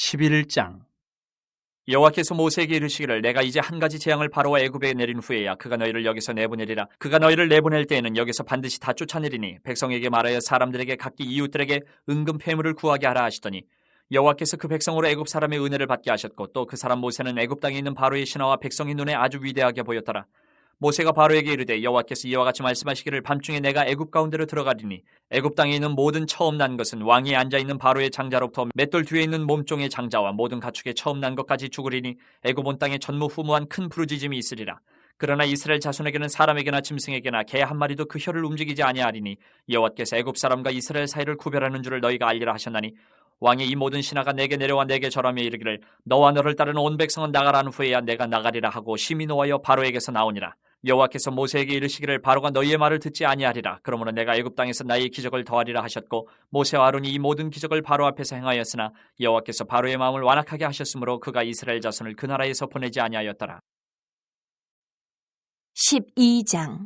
11장. 여호와께서 모세에게 이르시기를 내가 이제 한 가지 재앙을 바로와 애굽에 내린 후에야 그가 너희를 여기서 내보내리라. 그가 너희를 내보낼 때에는 여기서 반드시 다 쫓아내리니 백성에게 말하여 사람들에게 각기 이웃들에게 은금 패물을 구하게 하라 하시더니 여호와께서 그 백성으로 애굽 사람의 은혜를 받게 하셨고 또 그 사람 모세는 애굽 땅에 있는 바로의 신하와 백성의 눈에 아주 위대하게 보였더라. 모세가 바로에게 이르되 여호와께서 이와 같이 말씀하시기를 밤중에 내가 애굽 가운데로 들어가리니 애굽 땅에 있는 모든 처음 난 것은 왕위에 앉아있는 바로의 장자로부터 맷돌 뒤에 있는 몸종의 장자와 모든 가축의 처음 난 것까지 죽으리니 애굽 온 땅에 전무후무한 큰 부르짖음이 있으리라. 그러나 이스라엘 자손에게는 사람에게나 짐승에게나 개 한 마리도 그 혀를 움직이지 아니하리니 여호와께서 애굽 사람과 이스라엘 사이를 구별하는 줄을 너희가 알리라 하셨나니 왕의 이 모든 신하가 내게 내려와 내게 절하며 이르기를 너와 너를 따르는 온 백성은 나가라는 후에야 내가 나가리라 하고 심히 노하여 바로에게서 나오니라. 여호와께서 모세에게 이르시기를 바로가 너희의 말을 듣지 아니하리라. 그러므로 내가 애굽 땅에서 나의 기적을 더하리라 하셨고 모세와 아론이 이 모든 기적을 바로 앞에서 행하였으나 여호와께서 바로의 마음을 완악하게 하셨으므로 그가 이스라엘 자손을 그 나라에서 보내지 아니하였더라. 12장.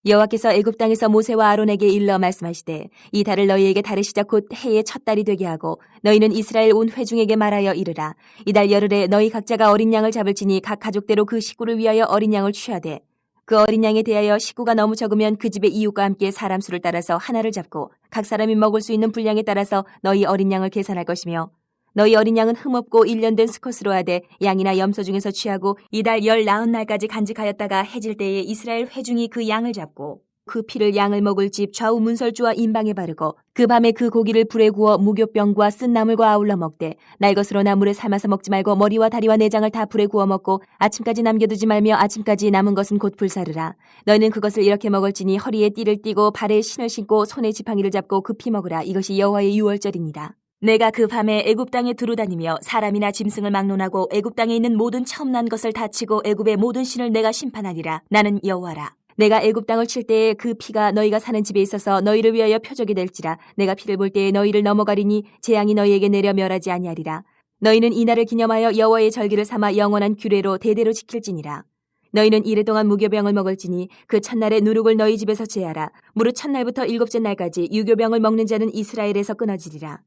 여호와께서 애굽 땅에서 모세와 아론에게 일러 말씀하시되 이 달을 너희에게 달의 시작 곧 해의 첫 달이 되게 하고 너희는 이스라엘 온 회중에게 말하여 이르라. 이달 열흘에 너희 각자가 어린 양을 잡을지니 각 가족대로 그 식구를 위하여 어린 양을 취하되 그 어린 양에 대하여 식구가 너무 적으면 그 집의 이웃과 함께 사람 수를 따라서 하나를 잡고 각 사람이 먹을 수 있는 분량에 따라서 너희 어린 양을 계산할 것이며 너희 어린 양은 흠없고 1년 된 수컷으로 하되 양이나 염소 중에서 취하고 이달 19날까지 간직하였다가 해질 때에 이스라엘 회중이 그 양을 잡고 그 피를 양을 먹을 집 좌우 문설주와 임방에 바르고 그 밤에 그 고기를 불에 구워 무교병과 쓴 나물과 아울러 먹되 날 것으로 나물에 삶아서 먹지 말고 머리와 다리와 내장을 다 불에 구워 먹고 아침까지 남겨두지 말며 아침까지 남은 것은 곧 불사르라. 너희는 그것을 이렇게 먹을지니 허리에 띠를 띠고 발에 신을 신고 손에 지팡이를 잡고 급히 먹으라. 이것이 여호와의 유월절이니라. 내가 그 밤에 애굽 땅에 두루다니며 사람이나 짐승을 막론하고 애굽 땅에 있는 모든 처음 난 것을 다치고 애굽의 모든 신을 내가 심판하리라. 나는 여호와라. 내가 애굽 땅을 칠 때에 그 피가 너희가 사는 집에 있어서 너희를 위하여 표적이 될지라. 내가 피를 볼 때에 너희를 넘어가리니 재앙이 너희에게 내려 멸하지 아니하리라. 너희는 이 날을 기념하여 여호와의 절기를 삼아 영원한 규례로 대대로 지킬지니라. 너희는 이래 동안 무교병을 먹을지니 그 첫날에 누룩을 너희 집에서 제하라. 무릇 첫날부터 일곱째 날까지 유교병을 먹는 자는 이스라엘에서 끊어지리라.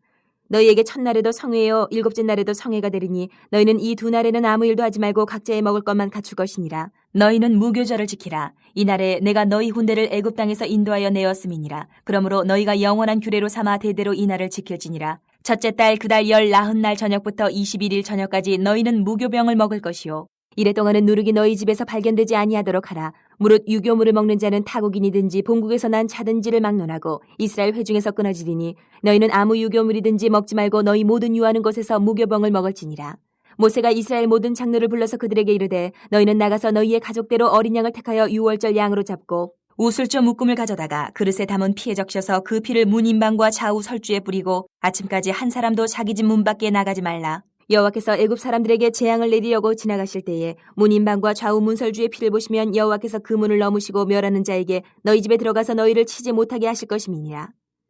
너희에게 첫날에도 성회요 일곱째 날에도 성회가 되리니 너희는 이 두 날에는 아무 일도 하지 말고 각자의 먹을 것만 갖출 것이니라. 너희는 무교절을 지키라. 이 날에 내가 너희 군대를 애굽 땅에서 인도하여 내었음이니라. 그러므로 너희가 영원한 규례로 삼아 대대로 이 날을 지킬지니라. 첫째 달 그 달 19날 저녁부터 21일 저녁까지 너희는 무교병을 먹을 것이요 이래 동안은 누룩이 너희 집에서 발견되지 아니하도록 하라. 무릇 유교물을 먹는 자는 타국인이든지 본국에서 난 자든지를 막론하고 이스라엘 회중에서 끊어지리니 너희는 아무 유교물이든지 먹지 말고 너희 모든 유하는 곳에서 무교병을 먹을지니라. 모세가 이스라엘 모든 장로를 불러서 그들에게 이르되 너희는 나가서 너희의 가족대로 어린 양을 택하여 유월절 양으로 잡고 우슬조 묶음을 가져다가 그릇에 담은 피에 적셔서 그 피를 문 임방과 좌우 설주에 뿌리고 아침까지 한 사람도 자기 집 문 밖에 나가지 말라. 여호와께서 애굽 사람들에게 재앙을 내리려고 지나가실 때에 문 임방과 좌우 문설주의 피를 보시면 여호와께서 그 문을 넘으시고 멸하는 자에게 너희 집에 들어가서 너희를 치지 못하게 하실 것임이니라.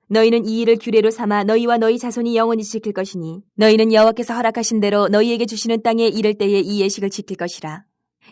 너희는 이 일을 규례로 삼아 너희와 너희 자손이 영원히 지킬 것이니 너희는 여호와께서 허락하신 대로 너희에게 주시는 땅에 이를 때에 이 예식을 지킬 것이라.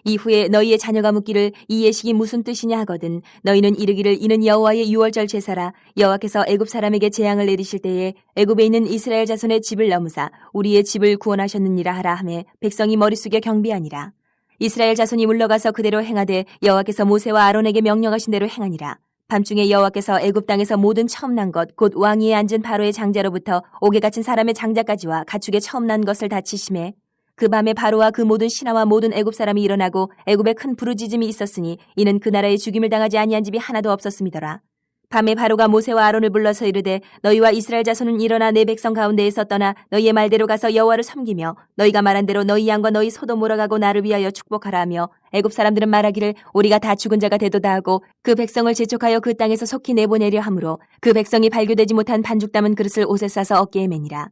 이후에 너희의 자녀가 묻기를 이 예식이 무슨 뜻이냐 하거든 너희는 이르기를 이는 여호와의 유월절 제사라. 여호와께서 애굽 사람에게 재앙을 내리실 때에 애굽에 있는 이스라엘 자손의 집을 넘으사 우리의 집을 구원하셨느니라 하라 하매 백성이 머리 숙여 경배하니라. 이스라엘 자손이 물러가서 그대로 행하되 여호와께서 모세와 아론에게 명령하신 대로 행하니라. 밤중에 여호와께서 애굽 땅에서 모든 처음 난 것 곧 왕위에 앉은 바로의 장자로부터 옥에 갇힌 사람의 장자까지와 가축의 처음 난 것을 다 치심해 그 밤에 바로와 그 모든 신하와 모든 애굽 사람이 일어나고 애굽에 큰 부르짖음이 있었으니 이는 그 나라에 죽임을 당하지 아니한 집이 하나도 없었음이더라. 밤에 바로가 모세와 아론을 불러서 이르되 너희와 이스라엘 자손은 일어나 내 백성 가운데에서 떠나 너희의 말대로 가서 여호와를 섬기며 너희가 말한 대로 너희 양과 너희 소도 몰아가고 나를 위하여 축복하라 하며 애굽 사람들은 말하기를 우리가 다 죽은 자가 되도다 하고 그 백성을 재촉하여 그 땅에서 속히 내보내려 하므로 그 백성이 발교되지 못한 반죽 담은 그릇을 옷에 싸서 어깨에 매니라.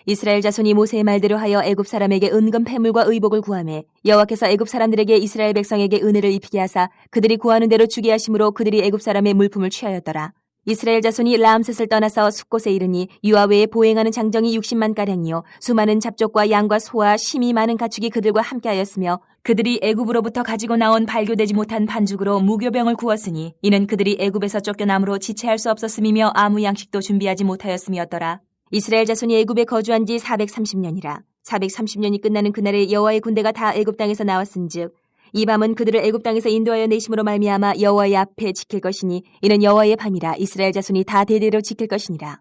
이스라엘 자손이 모세의 말대로 하여 애굽 사람에게 은금 패물과 의복을 구하매 여호와께서 애굽 사람들에게 이스라엘 백성에게 은혜를 입히게 하사 그들이 구하는 대로 주게 하심으로 그들이 애굽 사람의 물품을 취하였더라. 이스라엘 자손이 라암셋을 떠나서 숫곳에 이르니 유아 외에 보행하는 장정이 60만 가량이요 수많은 잡족과 양과 소와 심히 많은 가축이 그들과 함께하였으며 그들이 애굽으로부터 가지고 나온 발교되지 못한 반죽으로 무교병을 구웠으니 이는 그들이 애굽에서 쫓겨남으로 지체할 수 없었음이며 아무 양식도 준비하지 못하였음이었더라. 이스라엘 자손이 애굽에 거주한 지 430년이라. 430년이 끝나는 그날에 여호와의 군대가 다 애굽 땅에서 나왔은즉 이 밤은 그들을 애굽 땅에서 인도하여 내심으로 말미암아 여호와의 앞에 지킬 것이니 이는 여호와의 밤이라. 이스라엘 자손이 다 대대로 지킬 것이니라.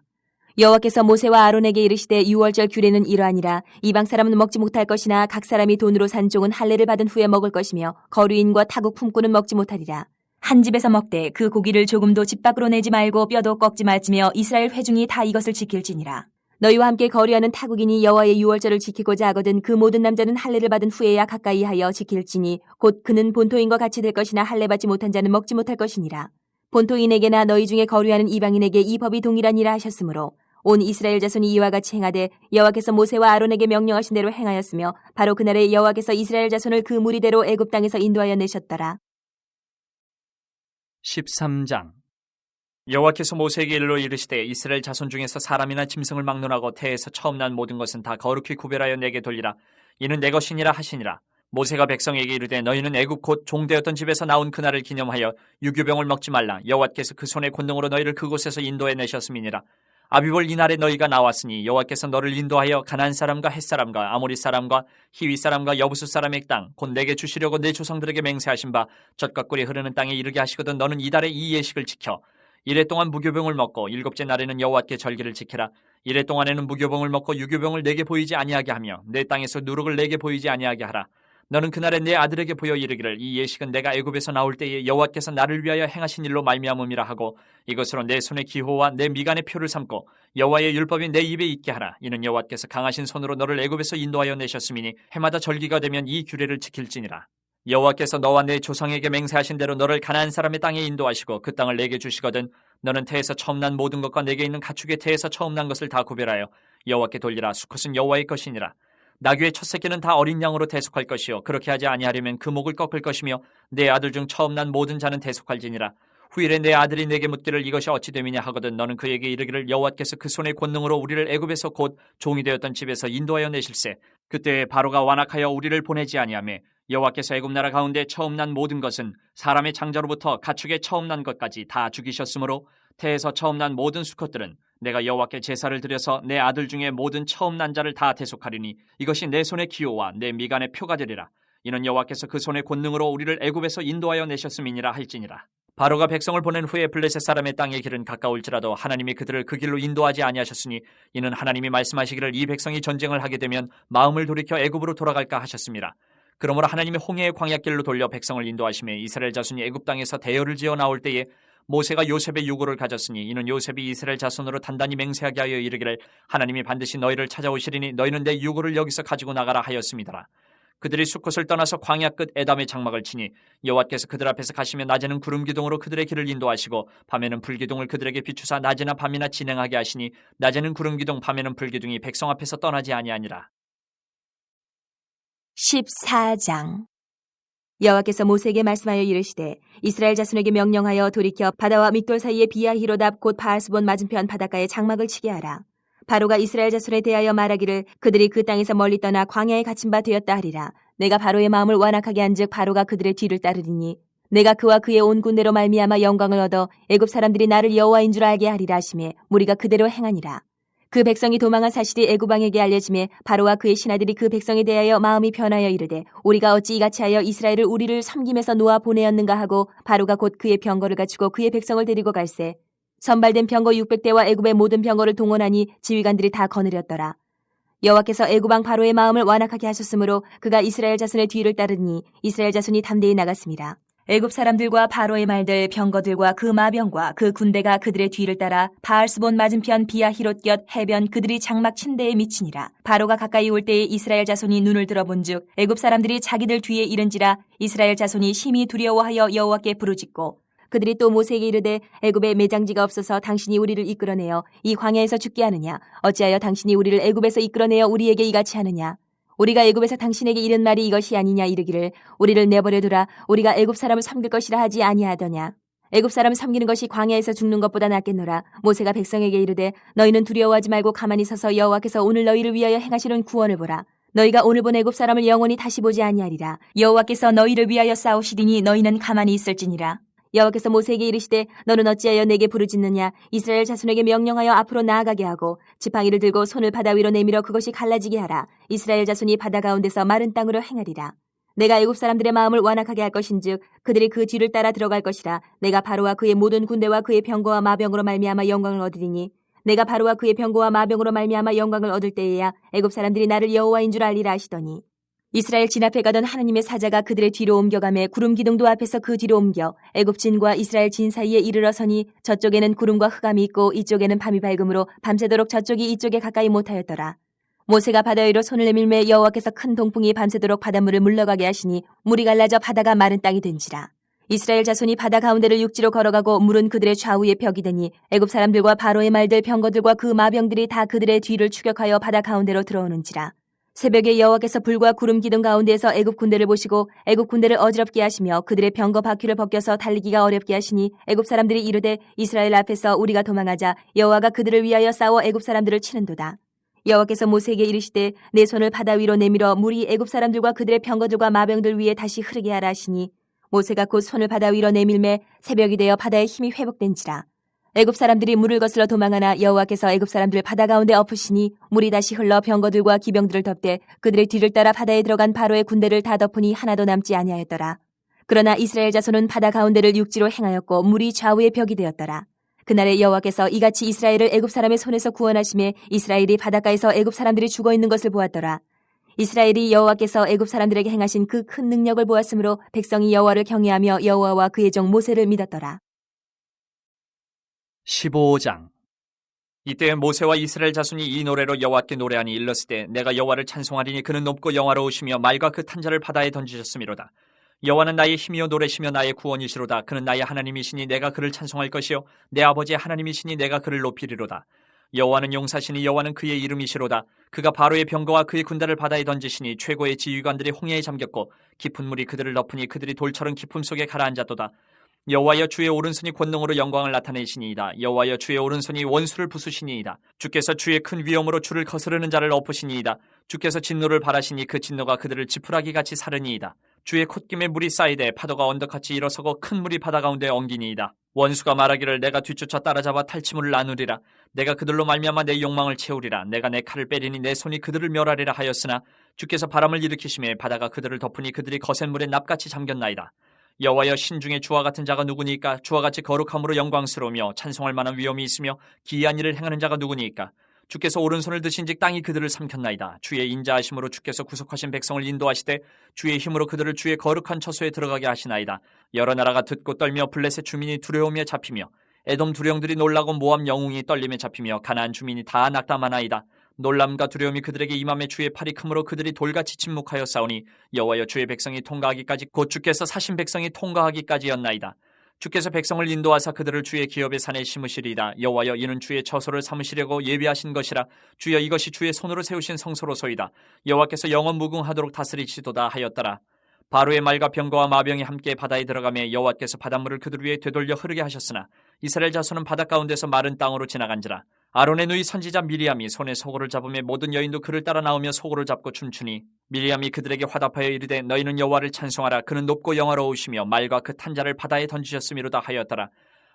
여호와께서 모세와 아론에게 이르시되 유월절 규례는 이러하니라. 이방 사람은 먹지 못할 것이나 각 사람이 돈으로 산 종은 할례를 받은 후에 먹을 것이며 거류인과 타국 품꾼은 먹지 못하리라. 한 집에서 먹되 그 고기를 조금도 집 밖으로 내지 말고 뼈도 꺾지 말지며 이스라엘 회중이 다 이것을 지킬지니라. 너희와 함께 거류하는 타국인이 여호와의 유월절을 지키고자 하거든 그 모든 남자는 할례를 받은 후에야 가까이 하여 지킬지니 곧 그는 본토인과 같이 될 것이나 할례 받지 못한 자는 먹지 못할 것이니라. 본토인에게나 너희 중에 거류하는 이방인에게 이 법이 동일하니라 하셨으므로 온 이스라엘 자손이 이와 같이 행하되 여호와께서 모세와 아론에게 명령하신 대로 행하였으며 바로 그날에 여호와께서 이스라엘 자손을 그 무리대로 애굽 땅에서 인도하여 내셨더라. 13장. 여호와께서 모세에게 일러 이르시되 이스라엘 자손 중에서 사람이나 짐승을 막론하고 태에서 처음 난 모든 것은 다 거룩히 구별하여 내게 돌리라. 이는 내 것이니라 하시니라. 모세가 백성에게 이르되 너희는 애굽 곧 종되었던 집에서 나온 그날을 기념하여 유교병을 먹지 말라. 여호와께서 그 손의 권능으로 너희를 그곳에서 인도해 내셨음이니라. 아비볼 이날에 너희가 나왔으니 여호와께서 너를 인도하여 가나안 사람과 헷 사람과 아모리 사람과 히위 사람과 여부수 사람의 땅 곧 내게 주시려고 내 조상들에게 맹세하신 바 젖과 꿀이 흐르는 땅에 이르게 하시거든 너는 이달에 이 예식을 지켜 이래 동안 무교병을 먹고 일곱째 날에는 여호와께 절기를 지키라. 이래 동안에는 무교병을 먹고 유교병을 내게 보이지 아니하게 하며 내 땅에서 누룩을 내게 보이지 아니하게 하라. 너는 그날에 내 아들에게 보여 이르기를 이 예식은 내가 애굽에서 나올 때에 여호와께서 나를 위하여 행하신 일로 말미암음이라 하고 이것으로 내 손의 기호와 내 미간의 표를 삼고 여호와의 율법이 내 입에 있게 하라. 이는 여호와께서 강하신 손으로 너를 애굽에서 인도하여 내셨음이니 해마다 절기가 되면 이 규례를 지킬지니라. 여호와께서 너와 내 조상에게 맹세하신 대로 너를 가나안 사람의 땅에 인도하시고 그 땅을 내게 주시거든 너는 태에서 처음 난 모든 것과 내게 있는 가축의 태에서 처음 난 것을 다 구별하여 여호와께 돌리라. 수컷은 여호와의 것이니라. 나귀의 첫 새끼는 다 어린 양으로 대속할 것이요 그렇게 하지 아니하려면 그 목을 꺾을 것이며 내 아들 중 처음 난 모든 자는 대속할지니라. 후일에 내 아들이 내게 묻기를 이것이 어찌 됨이냐 하거든 너는 그에게 이르기를 여호와께서 그 손의 권능으로 우리를 애굽에서 곧 종이 되었던 집에서 인도하여 내실세. 그때 바로가 완악하여 우리를 보내지 아니하며 여호와께서 애굽 나라 가운데 처음 난 모든 것은 사람의 장자로부터 가축의 처음 난 것까지 다 죽이셨으므로 태에서 처음 난 모든 수컷들은 내가 여호와께 제사를 드려서 내 아들 중에 모든 처음 난 자를 다 대속하리니 이것이 내 손의 기호와 내 미간의 표가 되리라. 이는 여호와께서 그 손의 권능으로 우리를 애굽에서 인도하여 내셨음이니라 할지니라. 바로가 백성을 보낸 후에 블레셋 사람의 땅의 길은 가까울지라도 하나님이 그들을 그 길로 인도하지 아니하셨으니 이는 하나님이 말씀하시기를 이 백성이 전쟁을 하게 되면 마음을 돌이켜 애굽으로 돌아갈까 하셨습니다. 그러므로 하나님이 홍해의 광야길로 돌려 백성을 인도하시며 이스라엘 자손이 애굽 땅에서 대열을 지어 나올 때에 모세가 요셉의 유고를 가졌으니 이는 요셉이 이스라엘 자손으로 단단히 맹세하게 하여 이르기를 하나님이 반드시 너희를 찾아오시리니 너희는 내 유고를 여기서 가지고 나가라 하였음이더라. 그들이 수컷을 떠나서 광야 끝 에담의 장막을 치니 여호와께서 그들 앞에서 가시며 낮에는 구름 기둥으로 그들의 길을 인도하시고 밤에는 불기둥을 그들에게 비추사 낮이나 밤이나 진행하게 하시니 낮에는 구름 기둥 밤에는 불기둥이 백성 앞에서 떠나지 아니하니라. 14장. 여호와께서 모세에게 말씀하여 이르시되 이스라엘 자손에게 명령하여 돌이켜 바다와 믹돌 사이의 비아히로답 곧 바알스본 맞은편 바닷가에 장막을 치게 하라. 바로가 이스라엘 자손에 대하여 말하기를 그들이 그 땅에서 멀리 떠나 광야에 갇힌 바 되었다 하리라. 내가 바로의 마음을 완악하게 한즉 바로가 그들의 뒤를 따르리니 내가 그와 그의 온 군대로 말미암아 영광을 얻어 애굽 사람들이 나를 여호와인 줄 알게 하리라 하시매 무리가 그대로 행하니라. 그 백성이 도망한 사실이 애굽 왕에게 알려지매 바로와 그의 신하들이 그 백성에 대하여 마음이 변하여 이르되 우리가 어찌 이같이 하여 이스라엘을 우리를 섬김에서 놓아 보내었는가 하고 바로가 곧 그의 병거를 갖추고 그의 백성을 데리고 갈새 선발된 병거 600대와 애굽의 모든 병거를 동원하니 지휘관들이 다 거느렸더라. 여호와께서 애굽 왕 바로의 마음을 완악하게 하셨으므로 그가 이스라엘 자손의 뒤를 따르니 이스라엘 자손이 담대히 나갔습니다. 애굽 사람들과 바로의 말들 병거들과 그 마병과 그 군대가 그들의 뒤를 따라 바알스본 맞은편 비아히롯 곁 해변 그들이 장막 친 데에 미치니라. 바로가 가까이 올 때에 이스라엘 자손이 눈을 들어본즉 애굽 사람들이 자기들 뒤에 이른지라 이스라엘 자손이 심히 두려워하여 여호와께 부르짖고 그들이 또 모세에게 이르되 애굽에 매장지가 없어서 당신이 우리를 이끌어내어 이 광야에서 죽게 하느냐 어찌하여 당신이 우리를 애굽에서 이끌어내어 우리에게 이같이 하느냐 우리가 애굽에서 당신에게 이른 말이 이것이 아니냐 이르기를 우리를 내버려두라 우리가 애굽 사람을 섬길 것이라 하지 아니하더냐 애굽 사람을 섬기는 것이 광야에서 죽는 것보다 낫겠노라. 모세가 백성에게 이르되 너희는 두려워하지 말고 가만히 서서 여호와께서 오늘 너희를 위하여 행하시는 구원을 보라. 너희가 오늘 본 애굽 사람을 영원히 다시 보지 아니하리라. 여호와께서 너희를 위하여 싸우시리니 너희는 가만히 있을지니라. 여호와께서 모세에게 이르시되 너는 어찌하여 내게 부르짖느냐. 이스라엘 자손에게 명령하여 앞으로 나아가게 하고 지팡이를 들고 손을 바다 위로 내밀어 그것이 갈라지게 하라. 이스라엘 자손이 바다 가운데서 마른 땅으로 행하리라. 내가 애굽 사람들의 마음을 완악하게 할 것인즉 그들이 그 뒤를 따라 들어갈 것이라. 내가 바로와 그의 모든 군대와 그의 병거와 마병으로 말미암아 영광을 얻으리니 내가 바로와 그의 병거와 마병으로 말미암아 영광을 얻을 때에야 애굽 사람들이 나를 여호와인 줄 알리라 하시더니 이스라엘 진 앞에 가던 하나님의 사자가 그들의 뒤로 옮겨가매 구름 기둥도 앞에서 그 뒤로 옮겨 애굽 진과 이스라엘 진 사이에 이르러 서니 저쪽에는 구름과 흑암이 있고 이쪽에는 밤이 밝음으로 밤새도록 저쪽이 이쪽에 가까이 못하였더라. 모세가 바다 위로 손을 내밀매 여호와께서 큰 동풍이 밤새도록 바닷물을 물러가게 하시니 물이 갈라져 바다가 마른 땅이 된지라. 이스라엘 자손이 바다 가운데를 육지로 걸어가고 물은 그들의 좌우에 벽이 되니 애굽 사람들과 바로의 말들 병거들과 그 마병들이 다 그들의 뒤를 추격하여 바다 가운데로 들어오는지라. 새벽에 여호와께서 불과 구름 기둥 가운데에서 애굽 군대를 보시고 애굽 군대를 어지럽게 하시며 그들의 병거 바퀴를 벗겨서 달리기가 어렵게 하시니 애굽 사람들이 이르되 이스라엘 앞에서 우리가 도망하자. 여호와가 그들을 위하여 싸워 애굽 사람들을 치는도다. 여호와께서 모세에게 이르시되 내 손을 바다 위로 내밀어 물이 애굽 사람들과 그들의 병거들과 마병들 위에 다시 흐르게 하라 하시니 모세가 곧 손을 바다 위로 내밀매 새벽이 되어 바다의 힘이 회복된지라. 애굽 사람들이 물을 거슬러 도망하나 여호와께서 애굽 사람들을 바다 가운데 엎으시니 물이 다시 흘러 병거들과 기병들을 덮되 그들의 뒤를 따라 바다에 들어간 바로의 군대를 다 덮으니 하나도 남지 아니하였더라. 그러나 이스라엘 자손은 바다 가운데를 육지로 행하였고 물이 좌우의 벽이 되었더라. 그날에 여호와께서 이같이 이스라엘을 애굽 사람의 손에서 구원하심에 이스라엘이 바닷가에서 애굽 사람들이 죽어 있는 것을 보았더라. 이스라엘이 여호와께서 애굽 사람들에게 행하신 그 큰 능력을 보았으므로 백성이 여호와를 경외하며 여호와와 그의 종 모세를 믿었더라. 15장. 이때 모세와 이스라엘 자손이 이 노래로 여호와께 노래하니 일렀을 때 내가 여호와를 찬송하리니 그는 높고 영화로우시며 말과 그 탄자를 바다에 던지셨음이로다. 여호와는 나의 힘이요 노래시며 나의 구원이시로다. 그는 나의 하나님이시니 내가 그를 찬송할 것이요 내 아버지의 하나님이시니 내가 그를 높이리로다. 여호와는 용사시니 여호와는 그의 이름이시로다. 그가 바로의 병거와 그의 군대를 바다에 던지시니 최고의 지휘관들이 홍해에 잠겼고 깊은 물이 그들을 덮으니 그들이 돌처럼 깊음 속에 가라앉았도다. 여호와여 주의 오른손이 권능으로 영광을 나타내시니이다. 여호와여 주의 오른손이 원수를 부수시니이다. 주께서 주의 큰 위엄으로 주를 거스르는 자를 엎으시니이다. 주께서 진노를 바라시니 그 진노가 그들을 지푸라기같이 사르니이다. 주의 콧김에 물이 쌓이되 파도가 언덕같이 일어서고 큰 물이 바다 가운데 엉기니이다. 원수가 말하기를 내가 뒤쫓아 따라잡아 탈취물을 나누리라. 내가 그들로 말미암아 내 욕망을 채우리라. 내가 내 칼을 빼리니 내 손이 그들을 멸하리라 하였으나 주께서 바람을 일으키심에 바다가 그들을 덮으니 그들이 거센 물에 납같이 잠겼나이다. 여호와여 신중에 주와 같은 자가 누구니까? 주와 같이 거룩함으로 영광스러우며 찬송할 만한 위엄이 있으며 기이한 일을 행하는 자가 누구니까? 주께서 오른손을 드신즉 땅이 그들을 삼켰나이다. 주의 인자하심으로 주께서 구속하신 백성을 인도하시되 주의 힘으로 그들을 주의 거룩한 처소에 들어가게 하시나이다. 여러 나라가 듣고 떨며 블레셋 주민이 두려움에 잡히며 에돔 두령들이 놀라고 모압 영웅이 떨림에 잡히며 가나안 주민이 다 낙담하나이다. 놀람과 두려움이 그들에게 임함에 주의 팔이 크므로 그들이 돌같이 침묵하여 싸우니 여호와여 주의 백성이 통과하기까지 곧 주께서 사신 백성이 통과하기까지였나이다. 주께서 백성을 인도하사 그들을 주의 기업의 산에 심으시리이다. 여호와여 이는 주의 처소를 삼으시려고 예비하신 것이라. 주여 이것이 주의 손으로 세우신 성소로소이다. 여호와께서 영원 무궁하도록 다스리시도다 하였더라. 바로의 말과 병거와 마병이 함께 바다에 들어가며 여호와께서 바닷물을 그들 위에 되돌려 흐르게 하셨으나 이스라엘 자손은 바다 가운데서 마른 땅으로 지나간지라. 아론의 누이 선지자 미리암이 손에 소고를 잡으며 모든 여인도 그를 따라 나오며 소고를 잡고 춤추니 미리암이 그들에게 화답하여 이르되 너희는 여호와를 찬송하라. 그는 높고 영화로우시며 말과 그 탄자를 바다에 던지셨음이로다 하였더라.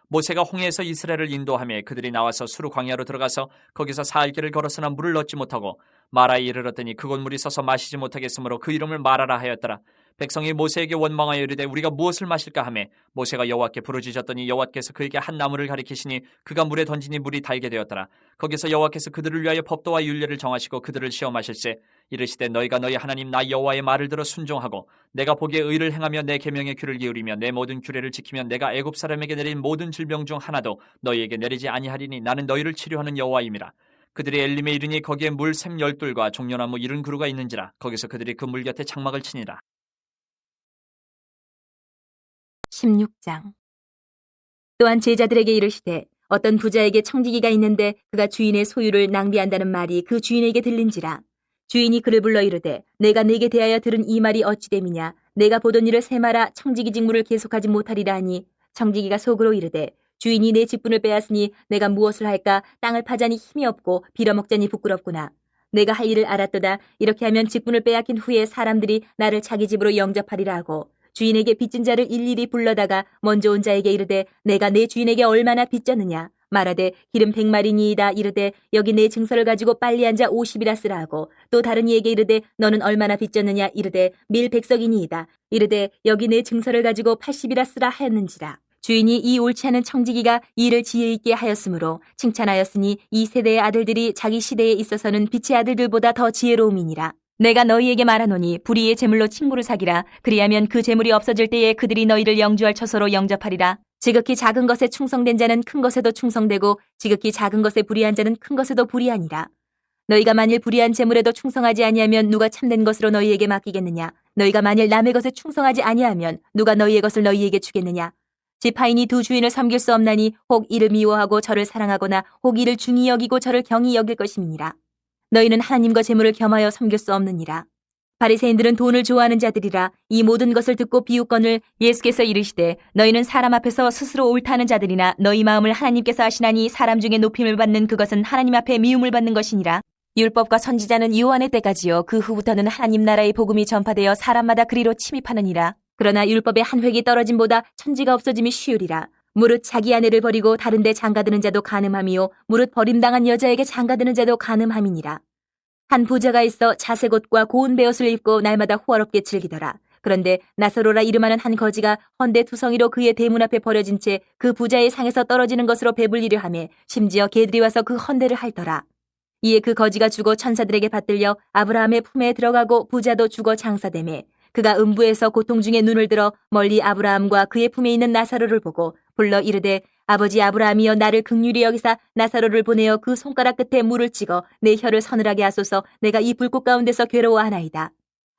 모세가 홍해에서 이스라엘을 인도하며 그들이 나와서 수르 광야로 들어가서 거기서 사흘 길을 걸었으나 물을 얻지 못하고 마라에 이르렀더니 그곳 물이 써서 마시지 못하겠으므로 그 이름을 마라라 하였더라. 백성이 모세에게 원망하여 이르되 우리가 무엇을 마실까 하매 모세가 여호와께 부르짖었더니 여호와께서 그에게 한 나무를 가리키시니 그가 물에 던지니 물이 달게 되었더라. 거기서 여호와께서 그들을 위하여 법도와 율례를 정하시고 그들을 시험하실세 이르시되 너희가 너희 하나님 나 여호와의 말을 들어 순종하고 내가 보기에 의를 행하며 내 계명에 귀를 기울이며 내 모든 규례를 지키면 내가 애굽 사람에게 내린 모든 질병 중 하나도 너희에게 내리지 아니하리니 나는 너희를 치료하는 여호와임이라. 그들이 엘림에 이르니 거기에 물샘 12돌과 종려나무 70그루가 있는지라. 거기서 그들이 그 물 곁에 장막을 치니라. 16장. 또한 제자들에게 이르시되 어떤 부자에게 청지기가 있는데 그가 주인의 소유를 낭비한다는 말이 그 주인에게 들린지라. 주인이 그를 불러 이르되 내가 네게 대하여 들은 이 말이 어찌 됨이냐. 내가 보던 일을 세마라 청지기 직무를 계속하지 못하리라 하니 청지기가 속으로 이르되 주인이 내 직분을 빼앗으니 내가 무엇을 할까. 땅을 파자니 힘이 없고 빌어먹자니 부끄럽구나. 내가 할 일을 알았도다. 이렇게 하면 직분을 빼앗긴 후에 사람들이 나를 자기 집으로 영접하리라 하고 주인에게 빚진 자를 일일이 불러다가 먼저 온 자에게 이르되 내가 내 주인에게 얼마나 빚졌느냐 말하되 기름 100마리니이다 이르되 여기 내 증서를 가지고 빨리 앉아 50이라 쓰라 하고 또 다른 이에게 이르되 너는 얼마나 빚졌느냐 이르되 밀 100석이니이다 이르되 여기 내 증서를 가지고 80이라 쓰라 하였는지라. 주인이 이 옳지 않은 청지기가 일을 지혜 있게 하였으므로 칭찬하였으니 이 세대의 아들들이 자기 시대에 있어서는 빛의 아들들보다 더 지혜로움이니라. 내가 너희에게 말하노니 불의의 재물로 친구를 사기라. 그리하면 그 재물이 없어질 때에 그들이 너희를 영주할 처소로 영접하리라. 지극히 작은 것에 충성된 자는 큰 것에도 충성되고 지극히 작은 것에 불의한 자는 큰 것에도 불의하니라. 너희가 만일 불의한 재물에도 충성하지 아니하면 누가 참된 것으로 너희에게 맡기겠느냐. 너희가 만일 남의 것에 충성하지 아니하면 누가 너희의 것을 너희에게 주겠느냐. 지파인이 두 주인을 섬길 수 없나니 혹 이를 미워하고 저를 사랑하거나 혹 이를 중히 여기고 저를 경히 여길 것임이니라. 너희는 하나님과 재물을 겸하여 섬길 수 없느니라. 바리새인들은 돈을 좋아하는 자들이라. 이 모든 것을 듣고 비웃거늘 예수께서 이르시되 너희는 사람 앞에서 스스로 옳다는 자들이나 너희 마음을 하나님께서 아시나니 사람 중에 높임을 받는 그것은 하나님 앞에 미움을 받는 것이니라. 율법과 선지자는 요한의 때까지요 그 후부터는 하나님 나라의 복음이 전파되어 사람마다 그리로 침입하느니라. 그러나 율법의 한 획이 떨어짐보다 천지가 없어짐이 쉬우리라. 무릇 자기 아내를 버리고 다른 데 장가드는 자도 간음함이요 무릇 버림당한 여자에게 장가드는 자도 간음함이니라. 한 부자가 있어 자색 옷과 고운 베옷을 입고 날마다 호화롭게 즐기더라. 그런데 나사로라 이름하는 한 거지가 헌데 투성이로 그의 대문 앞에 버려진 채 그 부자의 상에서 떨어지는 것으로 배불리려 하며 심지어 개들이 와서 그 헌데를 핥더라. 이에 그 거지가 죽어 천사들에게 받들려 아브라함의 품에 들어가고 부자도 죽어 장사되매 그가 음부에서 고통 중에 눈을 들어 멀리 아브라함과 그의 품에 있는 나사로를 보고 불러 이르되 아버지 아브라함이여 나를 긍휼히 여기사 나사로를 보내어 그 손가락 끝에 물을 찍어 내 혀를 서늘하게 하소서. 내가 이 불꽃 가운데서 괴로워하나이다.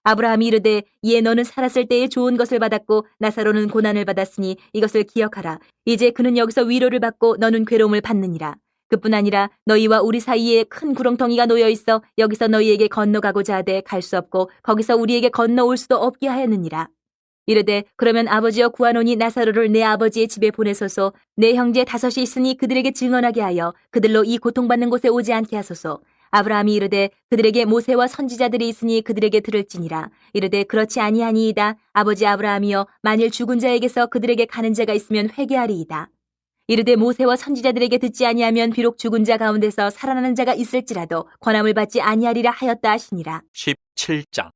아브라함이 이르되 이에 너는 살았을 때에 좋은 것을 받았고 나사로는 고난을 받았으니 이것을 기억하라. 이제 그는 여기서 위로를 받고 너는 괴로움을 받느니라. 그뿐 아니라 너희와 우리 사이에 큰 구렁텅이가 놓여 있어 여기서 너희에게 건너가고자 하되 갈 수 없고 거기서 우리에게 건너올 수도 없게 하였느니라. 이르되 그러면 아버지여 구하노니 나사로를 내 아버지의 집에 보내소서. 내 형제 5이 있으니 그들에게 증언하게 하여 그들로 이 고통받는 곳에 오지 않게 하소서. 아브라함이 이르되 그들에게 모세와 선지자들이 있으니 그들에게 들을지니라. 이르되 그렇지 아니하니이다. 아버지 아브라함이여 만일 죽은 자에게서 그들에게 가는 자가 있으면 회개하리이다. 이르되 모세와 선지자들에게 듣지 아니하면 비록 죽은 자 가운데서 살아나는 자가 있을지라도 권함을 받지 아니하리라 하였다 하시니라. 17장.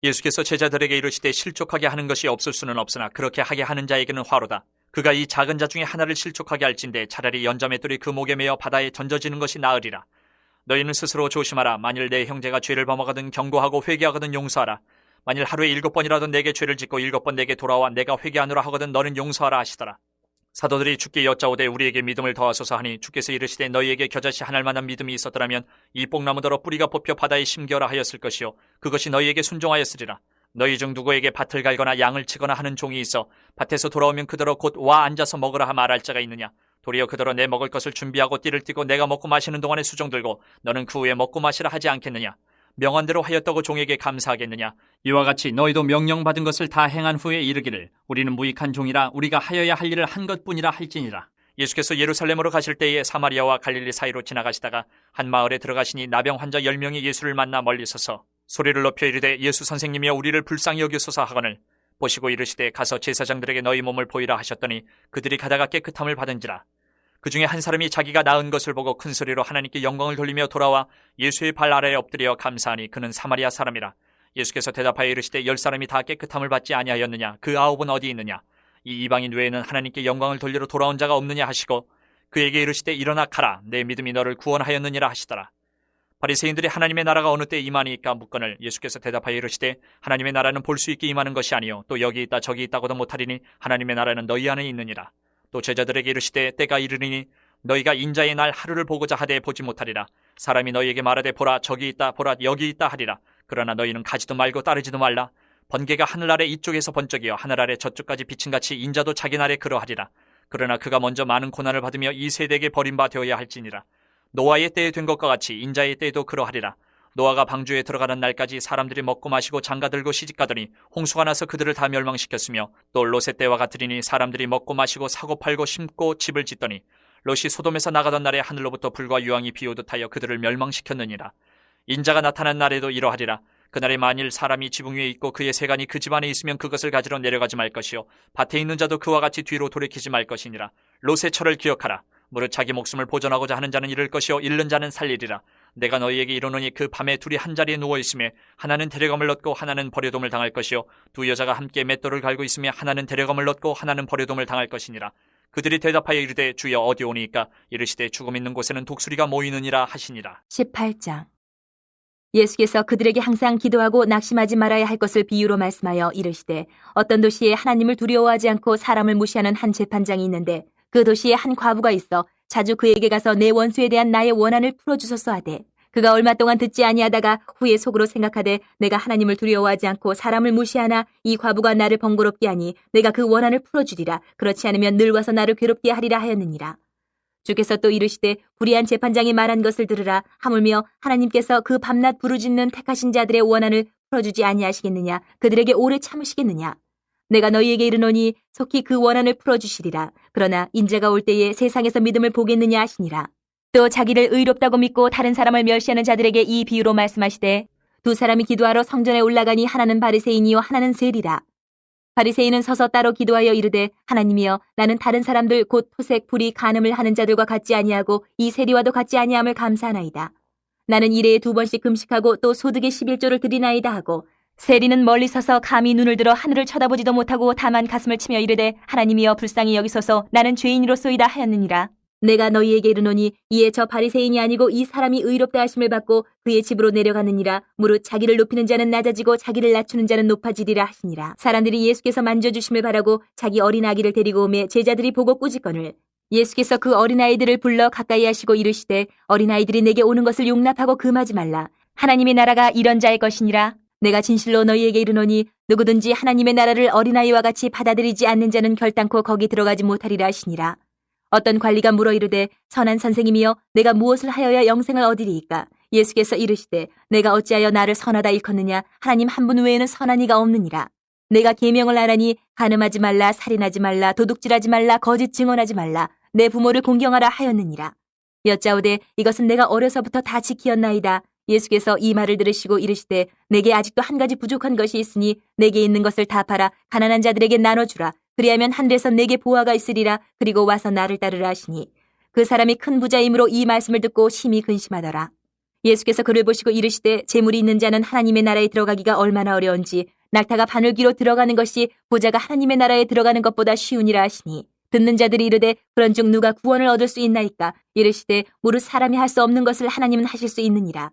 예수께서 제자들에게 이르시되 실족하게 하는 것이 없을 수는 없으나 그렇게 하게 하는 자에게는 화로다. 그가 이 작은 자 중에 하나를 실족하게 할진대 차라리 연자맷돌이 그 목에 매어 바다에 던져지는 것이 나으리라. 너희는 스스로 조심하라. 만일 내 형제가 죄를 범하거든 경고하고 회개하거든 용서하라. 만일 하루에 7번이라도 내게 죄를 짓고 7번 내게 돌아와 내가 회개하노라 하거든 너는 용서하라 하시더라. 사도들이 주께 여짜오되 우리에게 믿음을 더하소서 하니 주께서 이르시되 너희에게 겨자씨 하나일 만한 믿음이 있었더라면 이 뽕나무더러 뿌리가 뽑혀 바다에 심겨라 하였을 것이요 그것이 너희에게 순종하였으리라. 너희 중 누구에게 밭을 갈거나 양을 치거나 하는 종이 있어 밭에서 돌아오면 그더러 곧 와 앉아서 먹으라 말할 자가 있느냐. 도리어 그더러 내 먹을 것을 준비하고 띠를 띠고 내가 먹고 마시는 동안에 수종 들고 너는 그 후에 먹고 마시라 하지 않겠느냐. 명한대로 하였다고 종에게 감사하겠느냐. 이와 같이 너희도 명령받은 것을 다 행한 후에 이르기를 우리는 무익한 종이라 우리가 하여야 할 일을 한 것뿐이라 할지니라. 예수께서 예루살렘으로 가실 때에 사마리아와 갈릴리 사이로 지나가시다가 한 마을에 들어가시니 나병 환자 10명이 예수를 만나 멀리 서서 소리를 높여 이르되 예수 선생님이여 우리를 불쌍히 여기소서 하거늘 보시고 이르시되 가서 제사장들에게 너희 몸을 보이라 하셨더니 그들이 가다가 깨끗함을 받은지라. 그 중에 한 사람이 자기가 나은 것을 보고 큰 소리로 하나님께 영광을 돌리며 돌아와 예수의 발 아래에 엎드려 감사하니 그는 사마리아 사람이라. 예수께서 대답하여 이르시되 10사람이 다 깨끗함을 받지 아니하였느냐. 그 9은 어디 있느냐. 이 이방인 외에는 하나님께 영광을 돌리러 돌아온 자가 없느냐 하시고 그에게 이르시되 일어나 가라. 내 믿음이 너를 구원하였느니라 하시더라. 바리새인들이 하나님의 나라가 어느 때 임하니까 묻거늘 예수께서 대답하여 이르시되 하나님의 나라는 볼 수 있게 임하는 것이 아니요 또 여기 있다 저기 있다고도 못하리니 하나님의 나라는 너희 안에 있느니라. 또 제자들에게 이르시되 때가 이르리니 너희가 인자의 날 하루를 보고자 하되 보지 못하리라. 사람이 너희에게 말하되 보라 저기 있다 보라 여기 있다 하리라. 그러나 너희는 가지도 말고 따르지도 말라. 번개가 하늘 아래 이쪽에서 번쩍이어 하늘 아래 저쪽까지 비친같이 인자도 자기 날에 그러하리라. 그러나 그가 먼저 많은 고난을 받으며 이 세대에게 버림바 되어야 할지니라. 노아의 때에 된 것과 같이 인자의 때에도 그러하리라. 노아가 방주에 들어가는 날까지 사람들이 먹고 마시고 장가들고 시집가더니 홍수가 나서 그들을 다 멸망시켰으며 또 롯의 때와 같으리니 사람들이 먹고 마시고 사고 팔고 심고 집을 짓더니 롯이 소돔에서 나가던 날에 하늘로부터 불과 유황이 비오듯 하여 그들을 멸망시켰느니라. 인자가 나타난 날에도 이러하리라. 그날에 만일 사람이 지붕 위에 있고 그의 세간이 그 집 안에 있으면 그것을 가지러 내려가지 말 것이요 밭에 있는 자도 그와 같이 뒤로 돌이키지 말 것이니라. 롯의 철을 기억하라. 무릇 자기 목숨을 보존하고자 하는 자는 잃을 것이요 잃는 자는 살리리라. 내가 너희에게 이르노니 그 밤에 둘이 한 자리에 누워 있으며 하나는 데려감을 얻고 하나는 버려둠을 당할 것이요 두 여자가 함께 맷돌을 갈고 있으며 하나는 데려감을 얻고 하나는 버려둠을 당할 것이니라. 그들이 대답하여 이르되 주여 어디 오니까? 이르시되 죽음 있는 곳에는 독수리가 모이느니라 하시니라. 18장. 예수께서 그들에게 항상 기도하고 낙심하지 말아야 할 것을 비유로 말씀하여 이르시되 어떤 도시에 하나님을 두려워하지 않고 사람을 무시하는 한 재판장이 있는데 그 도시에 한 과부가 있어 자주 그에게 가서 내 원수에 대한 나의 원한을 풀어주소서 하되 그가 얼마 동안 듣지 아니하다가 후에 속으로 생각하되 내가 하나님을 두려워하지 않고 사람을 무시하나 이 과부가 나를 번거롭게 하니 내가 그 원한을 풀어주리라. 그렇지 않으면 늘 와서 나를 괴롭게 하리라 하였느니라. 주께서 또 이르시되 불의한 재판장이 말한 것을 들으라. 하물며 하나님께서 그 밤낮 부르짖는 택하신 자들의 원한을 풀어주지 아니하시겠느냐? 그들에게 오래 참으시겠느냐? 내가 너희에게 이르노니 속히 그 원한을 풀어주시리라. 그러나 인자가 올 때에 세상에서 믿음을 보겠느냐 하시니라. 또 자기를 의롭다고 믿고 다른 사람을 멸시하는 자들에게 이 비유로 말씀하시되 두 사람이 기도하러 성전에 올라가니 하나는 바리새인이요 하나는 세리라. 바리새인은 서서 따로 기도하여 이르되 하나님이여 나는 다른 사람들 곧 토색 불의 간음을 하는 자들과 같지 아니하고 이 세리와도 같지 아니함을 감사하나이다. 나는 일해에 2번씩 금식하고 또 소득의 11조를 드리나이다 하고 세리는 멀리 서서 감히 눈을 들어 하늘을 쳐다보지도 못하고 다만 가슴을 치며 이르되 하나님이여 불쌍히 여기소서 나는 죄인이로소이다 하였느니라. 내가 너희에게 이르노니 이에 저 바리새인이 아니고 이 사람이 의롭다 하심을 받고 그의 집으로 내려갔느니라. 무릇 자기를 높이는 자는 낮아지고 자기를 낮추는 자는 높아지리라 하시니라. 사람들이 예수께서 만져주심을 바라고 자기 어린 아기를 데리고 오매 제자들이 보고 꾸짖거늘 예수께서 그 어린아이들을 불러 가까이 하시고 이르시되 어린아이들이 내게 오는 것을 용납하고 금하지 말라. 하나님의 나라가 이런 자의 것이니라. 내가 진실로 너희에게 이르노니 누구든지 하나님의 나라를 어린아이와 같이 받아들이지 않는 자는 결단코 거기 들어가지 못하리라 하시니라. 어떤 관리가 물어 이르되 선한 선생님이여 내가 무엇을 하여야 영생을 얻으리이까? 예수께서 이르시되 내가 어찌하여 나를 선하다 일컫느냐? 하나님 한 분 외에는 선한 이가 없느니라. 내가 계명을 하라니 간음하지 말라, 살인하지 말라, 도둑질하지 말라, 거짓 증언하지 말라, 내 부모를 공경하라 하였느니라. 여짜오되 이것은 내가 어려서부터 다 지키었나이다. 예수께서 이 말을 들으시고 이르시되 내게 아직도 한 가지 부족한 것이 있으니 내게 있는 것을 다 팔아 가난한 자들에게 나눠주라. 그리하면 하늘에서 내게 보화가 있으리라. 그리고 와서 나를 따르라 하시니 그 사람이 큰 부자이므로 이 말씀을 듣고 심히 근심하더라. 예수께서 그를 보시고 이르시되 재물이 있는 자는 하나님의 나라에 들어가기가 얼마나 어려운지 낙타가 바늘귀로 들어가는 것이 부자가 하나님의 나라에 들어가는 것보다 쉬우니라 하시니 듣는 자들이 이르되 그런즉 누가 구원을 얻을 수 있나이까? 이르시되 무릇 사람이 할 수 없는 것을 하나님은 하실 수 있느니라.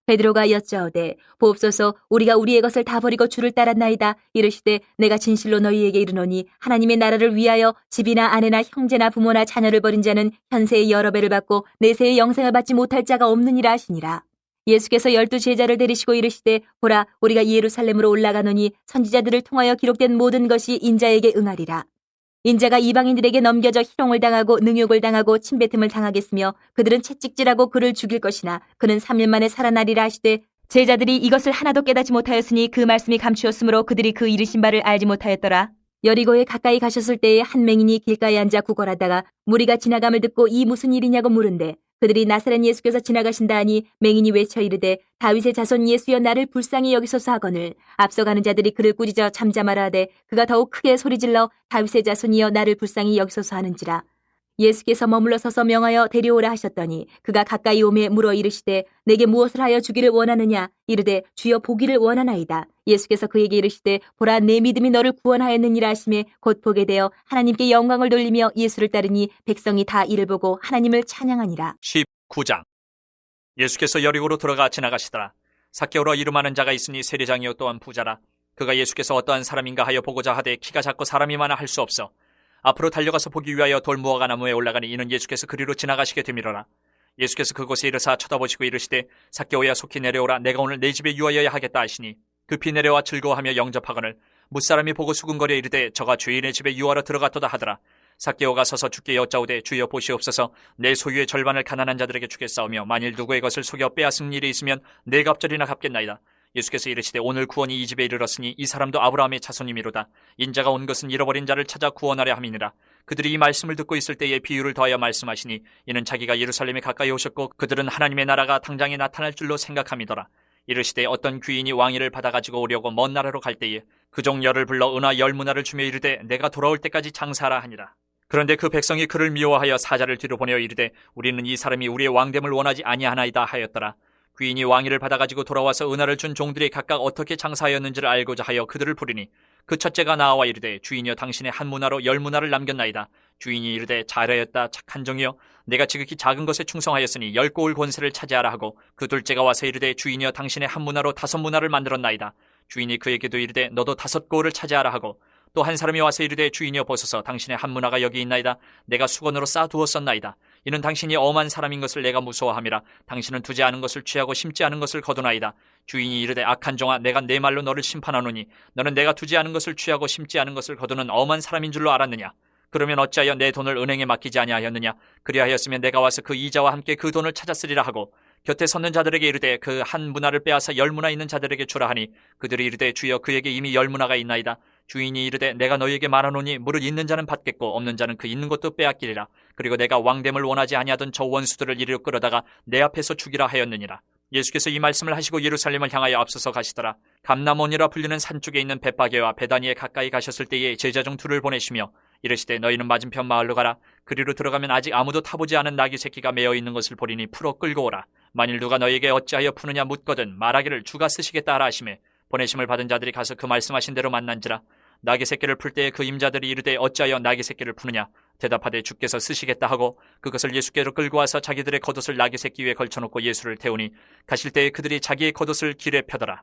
베드로가 여짜오되 보옵소서 우리가 우리의 것을 다 버리고 주를 따랐나이다. 이르시되 내가 진실로 너희에게 이르노니 하나님의 나라를 위하여 집이나 아내나 형제나 부모나 자녀를 버린 자는 현세의 여러 배를 받고 내세의 영생을 받지 못할 자가 없느니라 하시니라. 예수께서 12 제자를 데리시고 이르시되 보라 우리가 예루살렘으로 올라가노니 선지자들을 통하여 기록된 모든 것이 인자에게 응하리라. 인자가 이방인들에게 넘겨져 희롱을 당하고 능욕을 당하고 침뱉음을 당하겠으며 그들은 채찍질하고 그를 죽일 것이나 그는 3일 만에 살아나리라 하시되 제자들이 이것을 하나도 깨닫지 못하였으니 그 말씀이 감추었으므로 그들이 그 이르신 바를 알지 못하였더라. 여리고에 가까이 가셨을 때에 한 맹인이 길가에 앉아 구걸하다가 무리가 지나감을 듣고 이 무슨 일이냐고 물은데 그들이 나사렛 예수께서 지나가신다 하니 맹인이 외쳐 이르되 다윗의 자손 예수여 나를 불쌍히 여기소서 하거늘 앞서가는 자들이 그를 꾸짖어 잠잠하라 하되 그가 더욱 크게 소리질러 다윗의 자손이여 나를 불쌍히 여기소서 하는지라. 예수께서 머물러 서서 명하여 데려오라 하셨더니 그가 가까이 오매 물어 이르시되 내게 무엇을 하여 주기를 원하느냐? 이르되 주여 보기를 원하나이다. 예수께서 그에게 이르시되 보라 내 믿음이 너를 구원하였느니라 하시매 곧 보게 되어 하나님께 영광을 돌리며 예수를 따르니 백성이 다 이를 보고 하나님을 찬양하니라. 19장. 예수께서 여리고로 들어가 지나가시더라. 삭개오라 이름하는 자가 있으니 세리장이요 또한 부자라. 그가 예수께서 어떠한 사람인가 하여 보고자 하되 키가 작고 사람이 많아 할 수 없어 앞으로 달려가서 보기 위하여 돌무화과 나무에 올라가니 이는 예수께서 그리로 지나가시게 되밀어라. 예수께서 그곳에 이르사 쳐다보시고 이르시되 삭개오야 속히 내려오라. 내가 오늘 내 집에 유하여야 하겠다 하시니 급히 내려와 즐거워하며 영접하거늘 뭇사람이 보고 수군거려 이르되 저가 주인의 집에 유하러 들어갔도다 하더라. 삭개오가 서서 주께 여짜오되 주여 보시옵소서 내 소유의 절반을 가난한 자들에게 주겠사오며 만일 누구의 것을 속여 빼앗은 일이 있으면 네 갑절이나 갚겠나이다. 예수께서 이르시되 오늘 구원이 이 집에 이르렀으니 이 사람도 아브라함의 자손이미로다. 인자가 온 것은 잃어버린 자를 찾아 구원하려 함이니라. 그들이 이 말씀을 듣고 있을 때에 비유를 더하여 말씀하시니 이는 자기가 예루살렘에 가까이 오셨고 그들은 하나님의 나라가 당장에 나타날 줄로 생각함이더라. 이르시되 어떤 귀인이 왕위를 받아가지고 오려고 먼 나라로 갈 때에 그 종 열을 불러 은화 10문화를 주며 이르되 내가 돌아올 때까지 장사하라 하니라. 그런데 그 백성이 그를 미워하여 사자를 뒤로 보내어 이르되 우리는 이 사람이 우리의 왕됨을 원하지 아니하나이다 하였더라. 귀인이 왕위를 받아가지고 돌아와서 은화를 준 종들이 각각 어떻게 장사하였는지를 알고자 하여 그들을 부리니 그 첫째가 나와 이르되 주인이여 당신의 한 문화로 10문화를 남겼나이다. 주인이 이르되 잘하였다 착한 종이여 내가 지극히 작은 것에 충성하였으니 10고을 권세를 차지하라 하고 그 둘째가 와서 이르되 주인이여 당신의 한 문화로 5문화를 만들었나이다. 주인이 그에게도 이르되 너도 5고을을 차지하라 하고 또 한 사람이 와서 이르되 주인이여 보소서 당신의 한 문화가 여기 있나이다. 내가 수건으로 쌓아두었었나이다. 이는 당신이 엄한 사람인 것을 내가 무서워함이라. 당신은 두지 않은 것을 취하고 심지 않은 것을 거두나이다. 주인이 이르되 악한 종아 내가 내 말로 너를 심판하노니 너는 내가 두지 않은 것을 취하고 심지 않은 것을 거두는 엄한 사람인 줄로 알았느냐. 그러면 어찌하여 내 돈을 은행에 맡기지 아니하였느냐. 그리하였으면 내가 와서 그 이자와 함께 그 돈을 찾았으리라 하고 곁에 섰는 자들에게 이르되 그 한 문화를 빼앗아 10문화 있는 자들에게 주라 하니 그들이 이르되 주여 그에게 이미 10문화가 있나이다. 주인이 이르되 내가 너희에게 말하노니 무릇 있는 자는 받겠고 없는 자는 그 있는 것도 빼앗기리라. 그리고 내가 왕됨을 원하지 아니하던 저 원수들을 이리로 끌어다가 내 앞에서 죽이라 하였느니라. 예수께서 이 말씀을 하시고 예루살렘을 향하여 앞서서 가시더라. 감람원이라 불리는 산 쪽에 있는 벳바게와 베다니에 가까이 가셨을 때에 제자 중 둘을 보내시며 이르시되 너희는 맞은편 마을로 가라. 그리로 들어가면 아직 아무도 타보지 않은 나귀 새끼가 메어 있는 것을 보리니 풀어 끌고 오라. 만일 누가 너희에게 어찌하여 푸느냐 묻거든 말하기를 주가 쓰시겠다 하라 하시매 보내심을 받은 자들이 가서 그 말씀하신 대로 만난지라. 나귀 새끼를 풀 때에 그 임자들이 이르되 어찌하여 나귀 새끼를 푸느냐. 대답하되 주께서 쓰시겠다 하고 그것을 예수께로 끌고 와서 자기들의 겉옷을 나귀 새끼 위에 걸쳐놓고 예수를 태우니 가실 때에 그들이 자기의 겉옷을 길에 펴더라.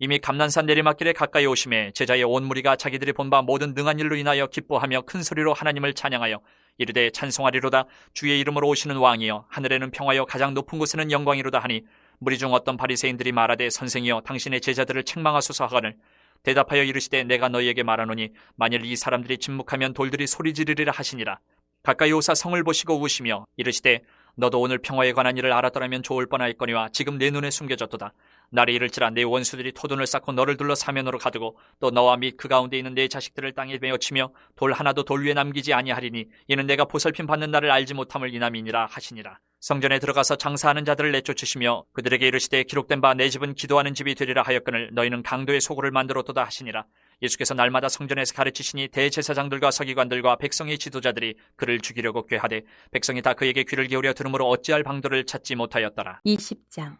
이미 감난산 내리막길에 가까이 오심에 제자의 온 무리가 자기들이 본 바 모든 능한 일로 인하여 기뻐하며 큰 소리로 하나님을 찬양하여 이르되 찬송하리로다. 주의 이름으로 오시는 왕이여 하늘에는 평화여 가장 높은 곳에는 영광이로다 하니 무리 중 어떤 바리새인들이 말하되 선생이여 당신의 제자들을 책망하소서 하거늘 대답하여 이르시되 내가 너희에게 말하노니 만일 이 사람들이 침묵하면 돌들이 소리 지르리라 하시니라. 가까이 오사 성을 보시고 우시며 이르시되 너도 오늘 평화에 관한 일을 알았더라면 좋을 뻔하였거니와 지금 내 눈에 숨겨졌도다. 날이 이를지라 내 원수들이 토둔을 쌓고 너를 둘러 사면으로 가두고 또 너와 및 그 가운데 있는 내 자식들을 땅에 메어치며 돌 하나도 돌 위에 남기지 아니하리니 이는 내가 보살핌 받는 날을 알지 못함을 인함이니라 하시니라. 성전에 들어가서 장사하는 자들을 내쫓으시며 그들에게 이르시되 기록된 바 내 집은 기도하는 집이 되리라 하였거늘 너희는 강도의 소굴을 만들었도다 하시니라. 예수께서 날마다 성전에서 가르치시니 대제사장들과 서기관들과 백성의 지도자들이 그를 죽이려고 꾀하되 백성이 다 그에게 귀를 기울여 들으므로 어찌할 방도를 찾지 못하였더라. 20장.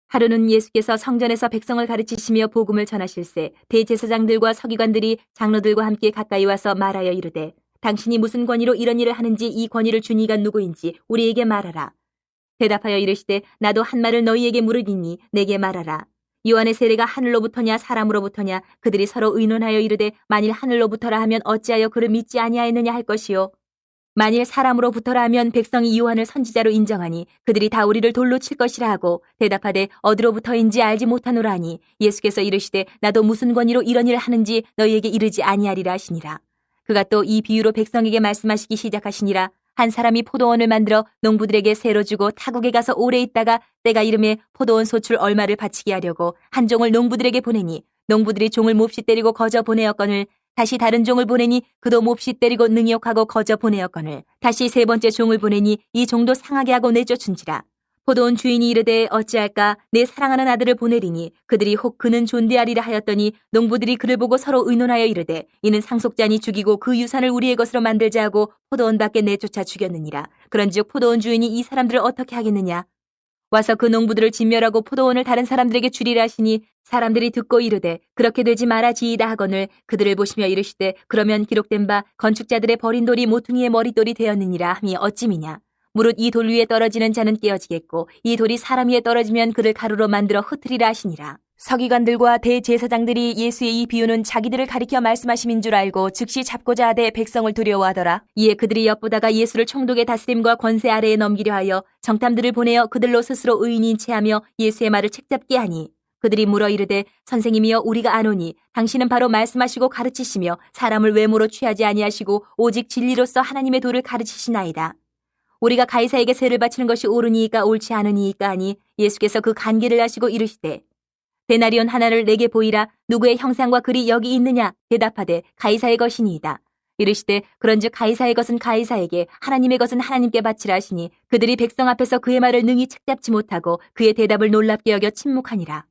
하루는 예수께서 성전에서 백성을 가르치시며 복음을 전하실세 대제사장들과 서기관들이 장로들과 함께 가까이 와서 말하여 이르되 당신이 무슨 권위로 이런 일을 하는지 이 권위를 준 이가 누구인지 우리에게 말하라. 대답하여 이르시되 나도 한 말을 너희에게 물으리니 내게 말하라. 요한의 세례가 하늘로부터냐 사람으로부터냐. 그들이 서로 의논하여 이르되 만일 하늘로부터라 하면 어찌하여 그를 믿지 아니하였느냐 할 것이요. 만일 사람으로부터라 하면 백성이 요한을 선지자로 인정하니 그들이 다 우리를 돌로 칠 것이라 하고 대답하되 어디로부터인지 알지 못하노라 하니 예수께서 이르시되 나도 무슨 권위로 이런 일을 하는지 너희에게 이르지 아니하리라 하시니라. 그가 또 이 비유로 백성에게 말씀하시기 시작하시니라. 한 사람이 포도원을 만들어 농부들에게 세로 주고 타국에 가서 오래 있다가 때가 이름에 포도원 소출 얼마를 바치게 하려고 한 종을 농부들에게 보내니 농부들이 종을 몹시 때리고 거저 보내었거늘 다시 다른 종을 보내니 그도 몹시 때리고 능욕하고 거저 보내었거늘 다시 세 번째 종을 보내니 이 종도 상하게 하고 내쫓은지라. 포도원 주인이 이르되 어찌할까 내 사랑하는 아들을 보내리니 그들이 혹 그는 존대하리라 하였더니 농부들이 그를 보고 서로 의논하여 이르되 이는 상속자니 죽이고 그 유산을 우리의 것으로 만들자 하고 포도원 밖에 내쫓아 죽였느니라. 그런즉 포도원 주인이 이 사람들을 어떻게 하겠느냐. 와서 그 농부들을 진멸하고 포도원을 다른 사람들에게 주리라 하시니 사람들이 듣고 이르되 그렇게 되지 말아지이다 하거늘 그들을 보시며 이르시되 그러면 기록된 바 건축자들의 버린 돌이 모퉁이의 머릿돌이 되었느니라 함이 어찌미냐. 무릇 이 돌 위에 떨어지는 자는 깨어지겠고 이 돌이 사람 위에 떨어지면 그를 가루로 만들어 흩으리라 하시니라. 서기관들과 대제사장들이 예수의 이 비유는 자기들을 가리켜 말씀하심인 줄 알고 즉시 잡고자 하되 백성을 두려워하더라. 이에 그들이 엿보다가 예수를 총독의 다스림과 권세 아래에 넘기려 하여 정탐들을 보내어 그들로 스스로 의인인 체하며 예수의 말을 책잡게 하니 그들이 물어 이르되 선생님이여 우리가 아노니 당신은 바로 말씀하시고 가르치시며 사람을 외모로 취하지 아니하시고 오직 진리로서 하나님의 도를 가르치시나이다. 우리가 가이사에게 세를 바치는 것이 옳으니이까 옳지 않으니이까 하니 예수께서 그 간계를 하시고 이르시되 데나리온 하나를 내게 보이라. 누구의 형상과 글이 여기 있느냐. 대답하되 가이사의 것이니이다. 이르시되 그런즉 가이사의 것은 가이사에게 하나님의 것은 하나님께 바치라 하시니 그들이 백성 앞에서 그의 말을 능히 책잡지 못하고 그의 대답을 놀랍게 여겨 침묵하니라.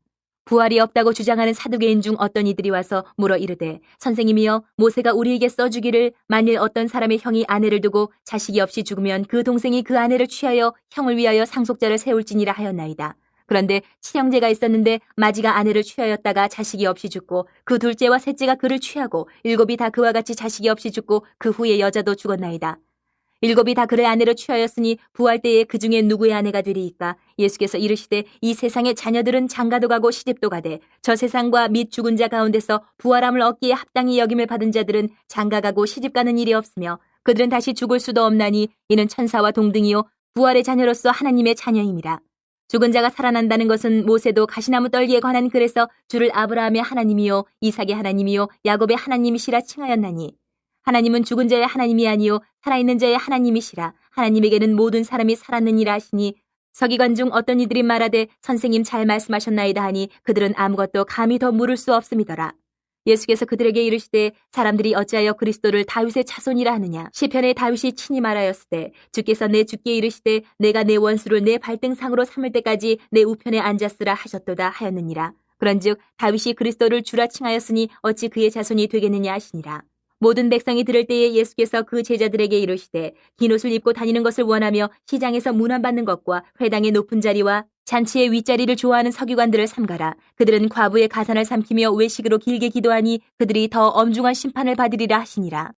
부활이 없다고 주장하는 사두개인 중 어떤 이들이 와서 물어 이르되 선생님이여 모세가 우리에게 써주기를 만일 어떤 사람의 형이 아내를 두고 자식이 없이 죽으면 그 동생이 그 아내를 취하여 형을 위하여 상속자를 세울지니라 하였나이다. 그런데 친형제가 있었는데 마지가 아내를 취하였다가 자식이 없이 죽고 그 둘째와 셋째가 그를 취하고 일곱이 다 그와 같이 자식이 없이 죽고 그 후에 여자도 죽었나이다. 일곱이 다 그의 아내를 취하였으니 부활 때에 그 중에 누구의 아내가 되리이까? 예수께서 이르시되 이 세상의 자녀들은 장가도 가고 시집도 가되 저 세상과 및 죽은 자 가운데서 부활함을 얻기에 합당히 여김을 받은 자들은 장가가고 시집가는 일이 없으며 그들은 다시 죽을 수도 없나니 이는 천사와 동등이요 부활의 자녀로서 하나님의 자녀임이라. 죽은 자가 살아난다는 것은 모세도 가시나무 떨기에 관한 글에서 주를 아브라함의 하나님이요 이삭의 하나님이요 야곱의 하나님이시라 칭하였나니 하나님은 죽은 자의 하나님이 아니요 살아있는 자의 하나님이시라. 하나님에게는 모든 사람이 살았느니라 하시니 서기관 중 어떤 이들이 말하되 선생님 잘 말씀하셨나이다 하니 그들은 아무것도 감히 더 물을 수 없음이더라. 예수께서 그들에게 이르시되 사람들이 어찌하여 그리스도를 다윗의 자손이라 하느냐. 시편에 다윗이 친히 말하였으되 주께서 내 주께 이르시되 내가 내 원수를 내 발등상으로 삼을 때까지 내 우편에 앉았으라 하셨도다 하였느니라. 그런즉 다윗이 그리스도를 주라 칭하였으니 어찌 그의 자손이 되겠느냐 하시니라. 모든 백성이 들을 때에 예수께서 그 제자들에게 이르시되 긴 옷을 입고 다니는 것을 원하며 시장에서 문안받는 것과 회당의 높은 자리와 잔치의 윗자리를 좋아하는 서기관들을 삼가라. 그들은 과부의 가산을 삼키며 외식으로 길게 기도하니 그들이 더 엄중한 심판을 받으리라 하시니라.